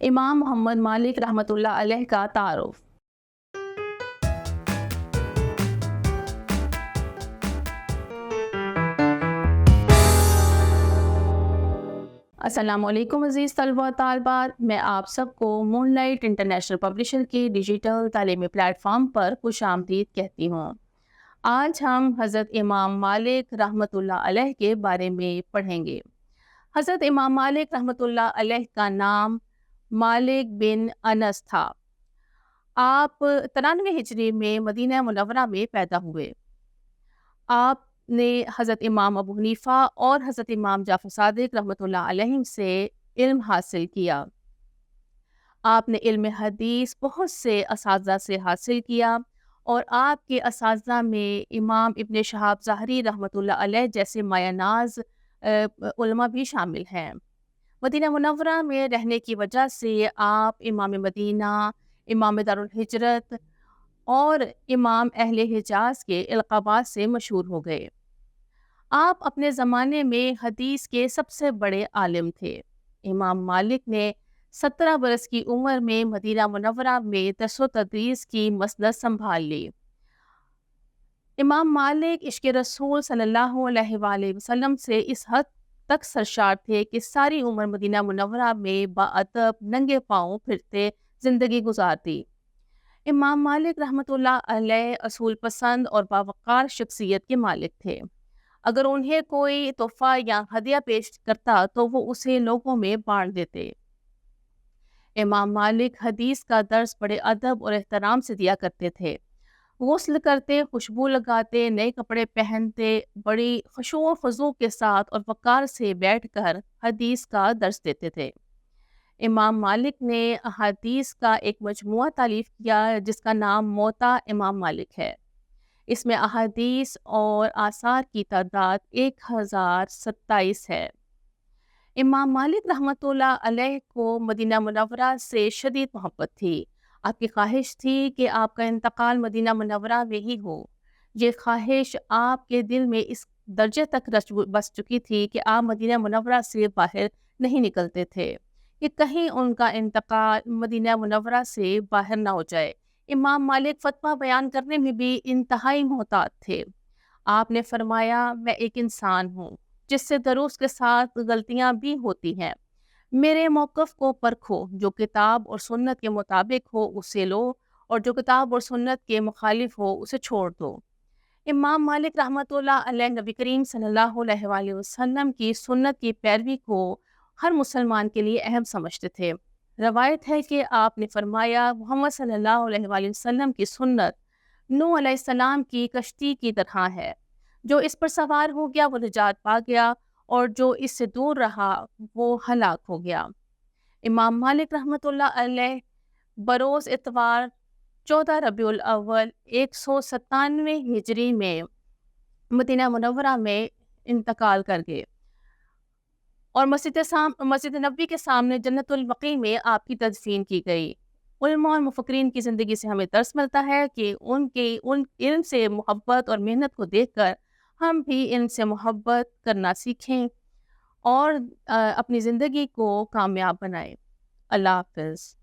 امام محمد مالک رحمۃ اللہ علیہ کا تعارف۔ السلام علیکم عزیز طلبہ و طالبات، میں آپ سب کو مون لائٹ انٹرنیشنل پبلشر کے ڈیجیٹل تعلیمی پلیٹ فارم پر خوش آمدید کہتی ہوں۔ آج ہم حضرت امام مالک رحمۃ اللہ علیہ کے بارے میں پڑھیں گے۔ حضرت امام مالک رحمۃ اللہ علیہ کا نام مالک بن انس تھا۔ آپ 93 ہجری میں مدینہ منورہ میں پیدا ہوئے۔ آپ نے حضرت امام ابو حنیفہ اور حضرت امام جعفر صادق رحمۃ اللہ علیہ سے علم حاصل کیا۔ آپ نے علم حدیث بہت سے اساتذہ سے حاصل کیا اور آپ کے اساتذہ میں امام ابن شہاب ظاہری رحمۃ اللہ علیہ جیسے مایہ ناز علماء بھی شامل ہیں۔ مدینہ منورہ میں رہنے کی وجہ سے آپ امام مدینہ، امام دارالہجرت اور امام اہل حجاز کے القابات سے مشہور ہو گئے۔ آپ اپنے زمانے میں حدیث کے سب سے بڑے عالم تھے۔ امام مالک نے 17 برس کی عمر میں مدینہ منورہ میں درس و تدریس کی مسند سنبھال لی۔ امام مالک عشق رسول صلی اللہ علیہ وآلہ وسلم سے اس حد تک سرشار تھے کہ ساری عمر مدینہ منورہ میں باادب ننگے پاؤں پھرتے زندگی گزارتی۔ امام مالک رحمۃ اللہ علیہ اصول پسند اور باوقار شخصیت کے مالک تھے۔ اگر انہیں کوئی تحفہ یا ہدیہ پیش کرتا تو وہ اسے لوگوں میں بانٹ دیتے۔ امام مالک حدیث کا درس بڑے ادب اور احترام سے دیا کرتے تھے۔ غسل کرتے، خوشبو لگاتے، نئے کپڑے پہنتے، بڑی خشوع و خضوع کے ساتھ اور وقار سے بیٹھ کر حدیث کا درس دیتے تھے۔ امام مالک نے احادیث کا ایک مجموعہ تالیف کیا جس کا نام موطا امام مالک ہے۔ اس میں احادیث اور آثار کی تعداد 1027 ہے۔ امام مالک رحمۃ اللہ علیہ کو مدینہ منورہ سے شدید محبت تھی۔ آپ کی خواہش تھی کہ آپ کا انتقال مدینہ منورہ میں ہی ہو۔ یہ خواہش آپ کے دل میں اس درجے تک بس چکی تھی کہ آپ مدینہ منورہ سے باہر نہیں نکلتے تھے کہ کہیں ان کا انتقال مدینہ منورہ سے باہر نہ ہو جائے۔ امام مالک فتویٰ بیان کرنے میں بھی انتہائی محتاط تھے۔ آپ نے فرمایا، میں ایک انسان ہوں جس سے دروس کے ساتھ غلطیاں بھی ہوتی ہیں۔ میرے موقف کو پرکھو، جو کتاب اور سنت کے مطابق ہو اسے لو اور جو کتاب اور سنت کے مخالف ہو اسے چھوڑ دو۔ امام مالک رحمۃ اللہ علیہ نبی کریم صلی اللہ علیہ وآلہ وسلم کی سنت کی پیروی کو ہر مسلمان کے لیے اہم سمجھتے تھے۔ روایت ہے کہ آپ نے فرمایا، محمد صلی اللہ علیہ وآلہ وسلم کی سنت نوح علیہ السلام کی کشتی کی طرح ہے۔ جو اس پر سوار ہو گیا وہ نجات پا گیا اور جو اس سے دور رہا وہ ہلاک ہو گیا۔ امام مالک رحمۃ اللہ علیہ بروز اتوار 14 ربیع الاول 197 ہجری میں مدینہ منورہ میں انتقال کر گئے اور مسجد نبوی کے سامنے جنت البقیع میں آپ کی تدفین کی گئی۔ علماء اور مفکرین کی زندگی سے ہمیں درس ملتا ہے کہ ان علم سے محبت اور محنت کو دیکھ کر ہم بھی علم سے محبت کرنا سیکھیں اور اپنی زندگی کو کامیاب بنائیں۔ اللہ حافظ۔